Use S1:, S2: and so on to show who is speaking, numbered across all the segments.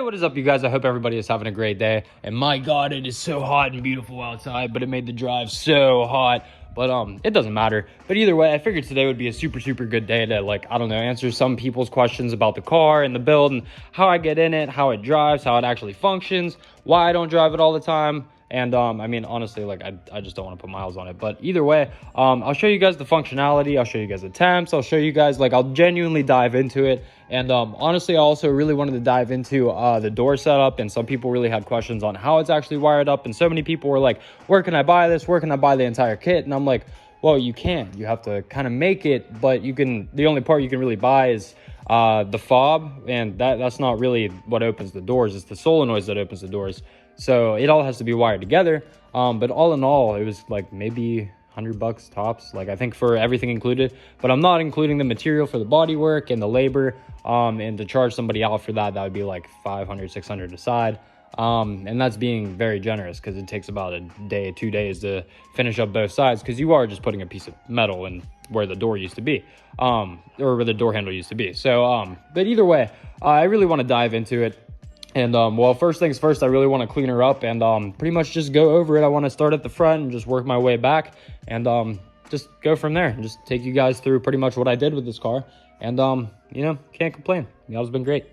S1: Hey, what is up, you guys? I hope everybody is having a great day. And my God, it is so hot and beautiful outside, but it made the drive so hot. But it doesn't matter. But either way, I figured today would be a super good day to, like, I don't know, answer some people's questions about the car and the build and how I get in it, how it drives, how it actually functions, why I don't drive it all the time. And I mean, honestly, like, I just don't want to put miles on it. But either way, I'll show you guys the functionality. I'll show you guys the temps. I'll show you guys, like, I'll genuinely dive into it. And honestly, I also really wanted to dive into the door setup. And some people really had questions on how it's actually wired up. And so many people were like, where can I buy this? Where can I buy the entire kit? And I'm like, well, you can't. You have to kind of make it. But you can, the only part you can really buy is the fob. And that's not really what opens the doors. It's the solenoids that opens the doors. So it all has to be wired together. But all in all, it was like maybe $100 tops, like I think for everything included. But I'm not including the material for the body work and the labor. And to charge somebody out for that would be like $500, $600 aside. And that's being very generous because it takes about a day, 2 days to finish up both sides, because you are just putting a piece of metal in where the door used to be, or where the door handle used to be. So but either way, I really want to dive into it. And well, first things first, I really want to clean her up and pretty much just go over it. I want to start at the front and just work my way back and just go from there and just take you guys through pretty much what I did with this car. And you know, can't complain. Y'all's been great.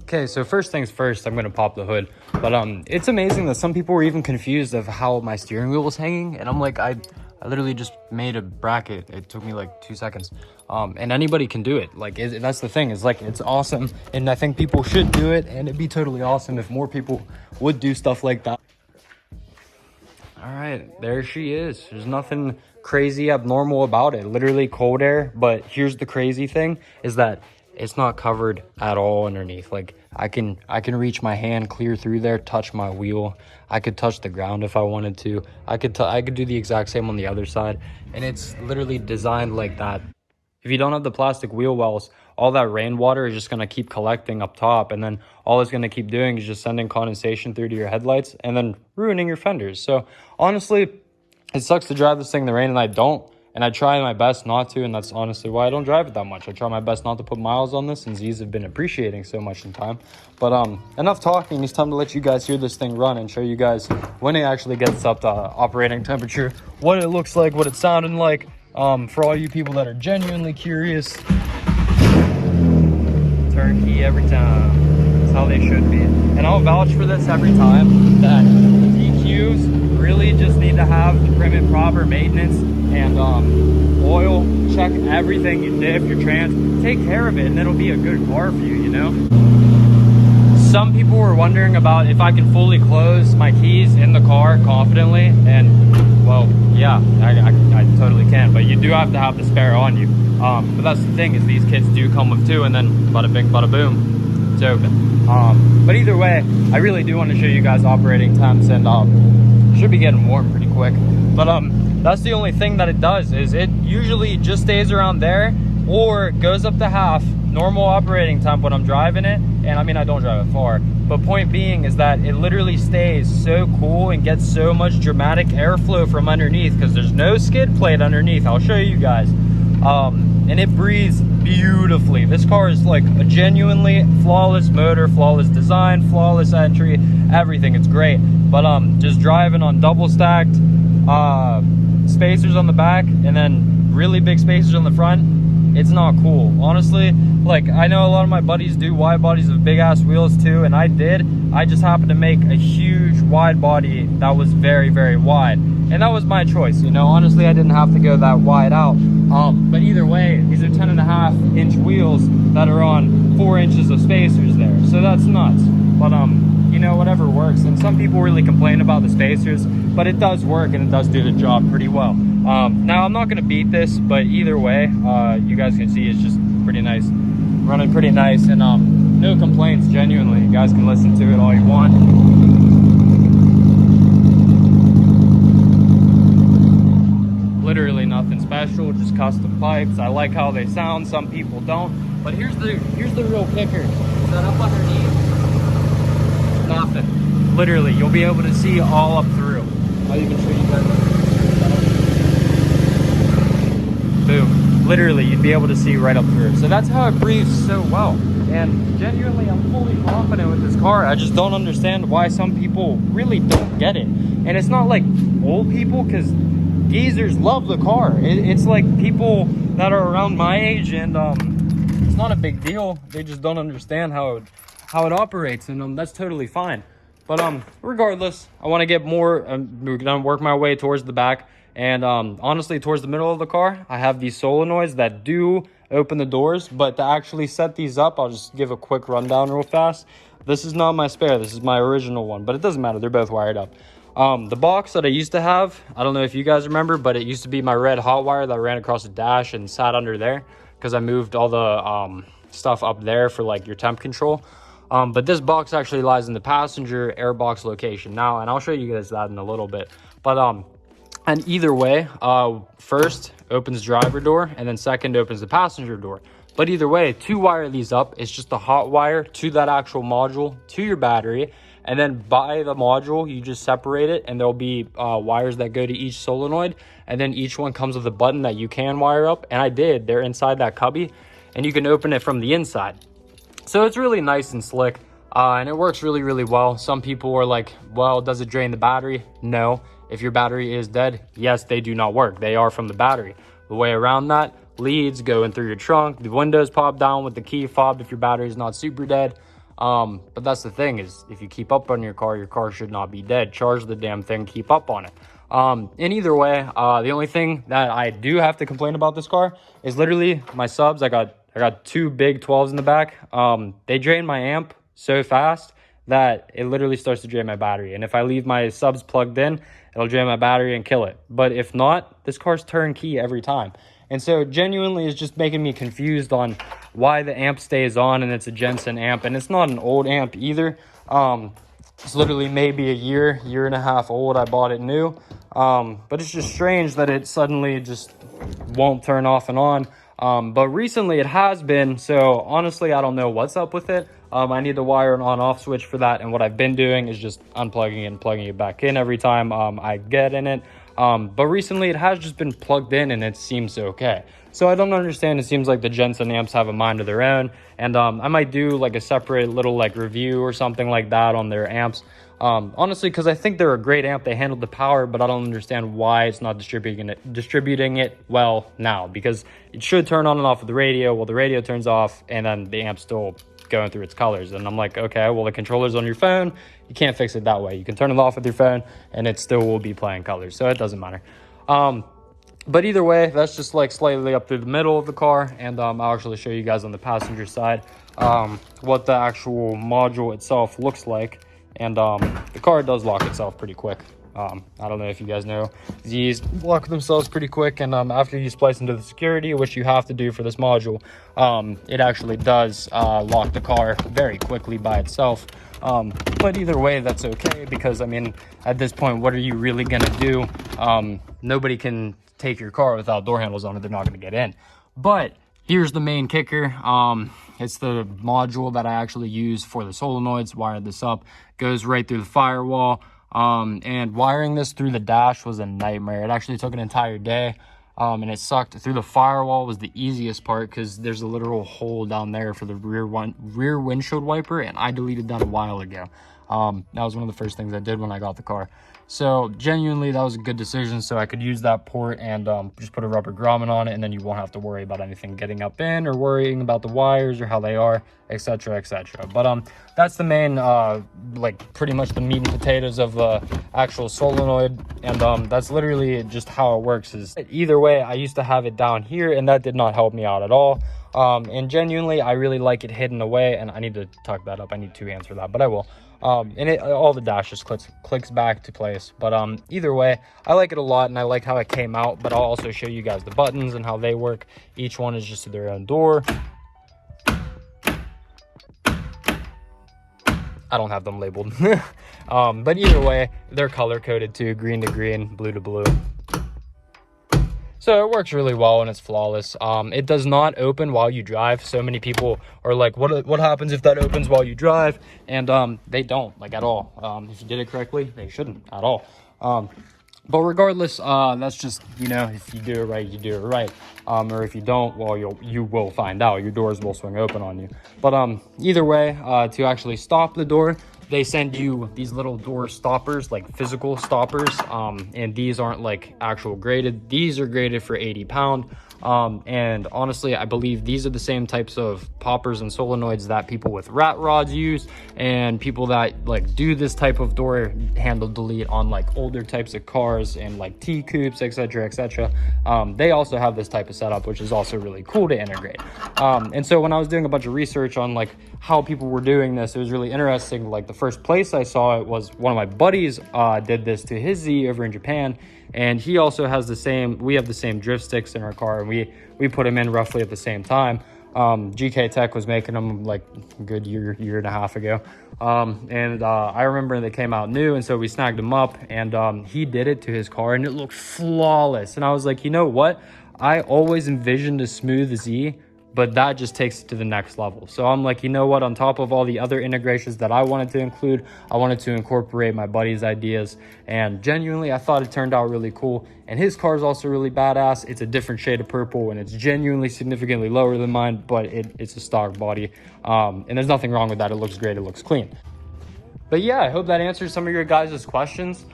S1: Okay, so first things first, I'm gonna pop the hood. But it's amazing that some people were even confused of how my steering wheel was hanging, and I'm like, I literally just made a bracket. It took me like 2 seconds, and anybody can do it. Like, that's the thing, is like, it's awesome, and I think people should do it, and it'd be totally awesome if more people would do stuff like that. All right, there she is. There's nothing crazy abnormal about it. Literally cold air. But here's the crazy thing, is that it's not covered at all underneath. Like, I can reach my hand clear through there, touch my wheel. I could touch the ground if I wanted to. I could do the exact same on the other side, and it's literally designed like that. If you don't have the plastic wheel wells, all that rainwater is just going to keep collecting up top, and then all it's going to keep doing is just sending condensation through to your headlights and then ruining your fenders. So honestly, it sucks to drive this thing in the rain, and I don't. And I try my best not to, and that's honestly why I don't drive it that much. I try my best not to put miles on this, and Z's have been appreciating so much in time. But enough talking. It's time to let you guys hear this thing run and show you guys when it actually gets up to operating temperature, what it looks like, what it's sounding like. For all you people that are genuinely curious, turnkey every time. That's how they should be. And I'll vouch for this every time, that EQs really just need to have prim and proper maintenance and oil. Check everything, your diff, your trans, take care of it, and it'll be a good car for you, you know? Some people were wondering about if I can fully close my keys in the car confidently, and well, yeah, I totally can, but you do have to have the spare on you. But that's the thing, is these kits do come with two, and then bada bing, bada boom, it's open. But either way, I really do want to show you guys operating temps, and should be getting warm pretty quick. But that's the only thing that it does, is it usually just stays around there or goes up to half normal operating temp when I'm driving it. And I mean, I don't drive it far, but point being is that it literally stays so cool and gets so much dramatic airflow from underneath, because there's no skid plate underneath. I'll show you guys. And it breathes beautifully. This car is like a genuinely flawless motor, flawless design, flawless entry, everything. It's great. But just driving on double stacked spacers on the back and then really big spacers on the front, it's not cool. Honestly, like, I know a lot of my buddies do wide bodies with big ass wheels too, and I did. I just happened to make a huge wide body that was very wide, and that was my choice, you know. Honestly, I didn't have to go that wide out. But either way, these are 10.5-inch wheels that are on 4 inches of spacers there, so that's nuts. But you know, whatever works. And some people really complain about the spacers, but it does work and it does do the job pretty well. Now I'm not going to beat this, but either way, you guys can see it's just pretty nice, running pretty nice, and no complaints, genuinely. You guys can listen to it all you want. Literally nothing special, just custom pipes. I like how they sound, some people don't. But here's the real kicker. Is that up underneath? Nothing. Literally, you'll be able to see all up through. I'll even show you guys. Boom. Literally, you'd be able to see right up through. So that's how it breathes so well. And genuinely, I'm fully confident with this car. I just don't understand why some people really don't get it. And it's not like old people, because geezers love the car. It's like people that are around my age, and it's not a big deal. They just don't understand how it operates, and that's totally fine. But regardless, I want to get more. We're gonna work my way towards the back, and honestly, towards the middle of the car, I have these solenoids that do open the doors. But to actually set these up, I'll just give a quick rundown real fast. This is not my spare. This is my original one, but it doesn't matter. They're both wired up. The box that I used to have, I don't know if you guys remember, but it used to be my red hot wire that ran across the dash and sat under there, because I moved all the stuff up there for like your temp control. But this box actually lies in the passenger air box location now, and I'll show you guys that in a little bit. But and either way, first opens driver door, and then second opens the passenger door. But either way, to wire these up, it's just a hot wire to that actual module, to your battery. And then by the module, you just separate it, and there'll be wires that go to each solenoid. And then each one comes with a button that you can wire up. And I did. They're inside that cubby, and you can open it from the inside. So it's really nice and slick, and it works really, really well. Some people are like, well, does it drain the battery? No. If your battery is dead, yes, they do not work. They are from the battery. The way around that, leads going through your trunk. The windows pop down with the key fob if your battery is not super dead. But that's the thing, is if you keep up on your car should not be dead. Charge the damn thing, keep up on it. In either way, the only thing that I do have to complain about this car is literally my subs. I got two big 12s in the back. They drain my amp so fast that it literally starts to drain my battery. And if I leave my subs plugged in, it'll drain my battery and kill it. But if not, this car's turnkey every time. And so genuinely it's just making me confused on why the amp stays on, and it's a Jensen amp, and it's not an old amp either. It's literally maybe a year and a half old. I bought it new. But it's just strange that it suddenly just won't turn off and on. But recently it has been, so honestly, I don't know what's up with it. I need to wire an on-off switch for that, and what I've been doing is just unplugging it and plugging it back in every time I get in it. But recently it has just been plugged in, and it seems okay. So I don't understand. It seems like the Jensen amps have a mind of their own, and I might do like a separate little like review or something like that on their amps. Honestly, because I think they're a great amp. They handle the power, but I don't understand why it's not distributing it well now, because it should turn on and off with the radio. Well, the radio turns off, and then the amp's still going through its colors. And I'm like, okay, well, the controller's on your phone. You can't fix it that way. You can turn it off with your phone, and it still will be playing colors, so it doesn't matter. But either way, that's just like slightly up through the middle of the car, and I'll actually show you guys on the passenger side what the actual module itself looks like. And the car does lock itself pretty quick. I don't know if you guys know, these lock themselves pretty quick, and after you splice into the security, which you have to do for this module, it actually does lock the car very quickly by itself. But either way, that's okay, because I mean, at this point, what are you really gonna do? Nobody can take your car without door handles on it. They're not gonna get in. But here's the main kicker. It's the module that I actually use for the solenoids. Wired this up, goes right through the firewall. And wiring this through the dash was a nightmare. It actually took an entire day, and it sucked. Through the firewall was the easiest part, because there's a literal hole down there for the rear windshield wiper, and I deleted that a while ago. That was one of the first things I did when I got the car. So genuinely, that was a good decision, so I could use that port and just put a rubber grommet on it, and then you won't have to worry about anything getting up in, or worrying about the wires or how they are, etc, etc. But that's the main like pretty much the meat and potatoes of the actual solenoid, and that's literally just how it works. Is either way, I used to have it down here, and that did not help me out at all. And genuinely, I really like it hidden away, and I need to tuck that up. I need to answer that, but I will. And all the dash just clicks back to place. But either way, I like it a lot, and I like how it came out. But I'll also show you guys the buttons and how they work. Each one is just their own door. I don't have them labeled. But either way, they're color coded too, green to green, blue to blue. So it works really well and it's flawless. It does not open while you drive. So many people are like, what happens if that opens while you drive? And they don't, like, at all. If you did it correctly, they shouldn't at all. But regardless, that's just, you know, if you do it right, you do it right. Or if you don't, well, you will find out. Your doors will swing open on you. But either way, to actually stop the door, they send you these little door stoppers, like physical stoppers. And these aren't like actual graded. These are graded for 80 pound. And honestly, I believe these are the same types of poppers and solenoids that people with rat rods use, and people that like do this type of door handle delete on like older types of cars and like T coupes, etc, etc. They also have this type of setup, which is also really cool to integrate. And so when I was doing a bunch of research on like how people were doing this, it was really interesting. Like the first place I saw it was one of my buddies did this to his Z over in Japan. And he also has the same, we have the same drift sticks in our car, and we put them in roughly at the same time. GK Tech was making them like a good year and a half ago. I remember they came out new, and so we snagged them up, and he did it to his car, and it looked flawless. And I was like, you know what? I always envisioned a smooth Z, but that just takes it to the next level. So I'm like, you know what? On top of all the other integrations that I wanted to include, I wanted to incorporate my buddy's ideas. And genuinely, I thought it turned out really cool. And his car is also really badass. It's a different shade of purple, and it's genuinely significantly lower than mine, but it's a stock body. And there's nothing wrong with that. It looks great. It looks clean. But yeah, I hope that answers some of your guys' questions.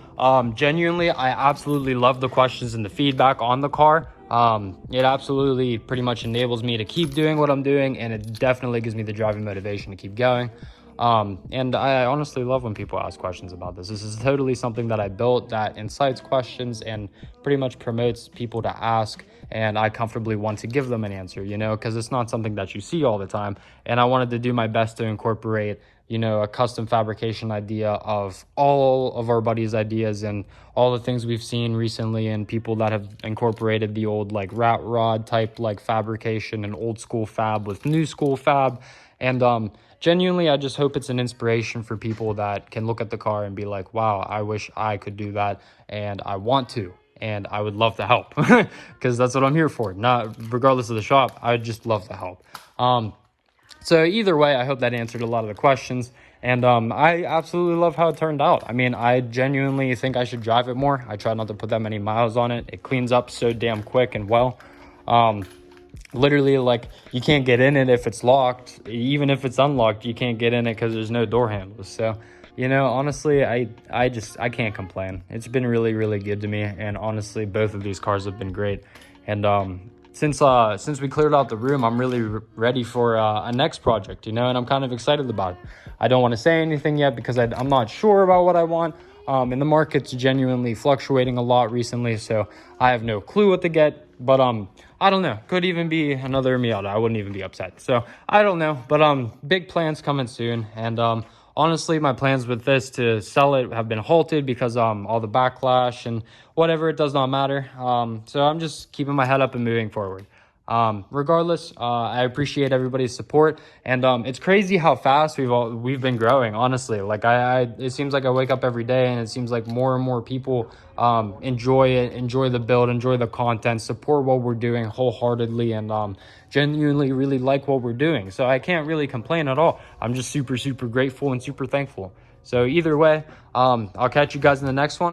S1: Genuinely, I absolutely love the questions and the feedback on the car. It absolutely pretty much enables me to keep doing what I'm doing, and it definitely gives me the driving motivation to keep going. And I honestly love when people ask questions about this. This is totally something that I built that incites questions and pretty much promotes people to ask, and I comfortably want to give them an answer, you know, because it's not something that you see all the time. And I wanted to do my best to incorporate, you know, a custom fabrication idea of all of our buddies' ideas and all the things we've seen recently, and people that have incorporated the old like rat rod type like fabrication and old school fab with new school fab. And genuinely, I just hope it's an inspiration for people that can look at the car and be like, wow, I wish I could do that, and I want to, and I would love to help, because that's what I'm here for. Not regardless of the shop, I just love to help. So either way, I hope that answered a lot of the questions, and I absolutely love how it turned out. I mean, I genuinely think I should drive it more. I try not to put that many miles on it. It cleans up so damn quick and well. Literally, like, you can't get in it if it's locked. Even if it's unlocked, you can't get in it because there's no door handles. So, you know, honestly, I can't complain. It's been really, really good to me, and honestly, both of these cars have been great. And since we cleared out the room, I'm really ready for a next project, you know, and I'm kind of excited about it. I don't want to say anything yet because I'm not sure about what I want. And the market's genuinely fluctuating a lot recently, so I have no clue what to get. But I don't know. Could even be another Miata. I wouldn't even be upset. So I don't know. But big plans coming soon. And honestly, my plans with this to sell it have been halted because all the backlash and whatever. It does not matter. So I'm just keeping my head up and moving forward. Regardless, I appreciate everybody's support, and it's crazy how fast we've been growing, honestly. Like it seems like I wake up every day, and it seems like more and more people enjoy it, enjoy the build, enjoy the content, support what we're doing wholeheartedly, and genuinely really like what we're doing. So I can't really complain at all. I'm just super, super grateful and super thankful. So either way, I'll catch you guys in the next one.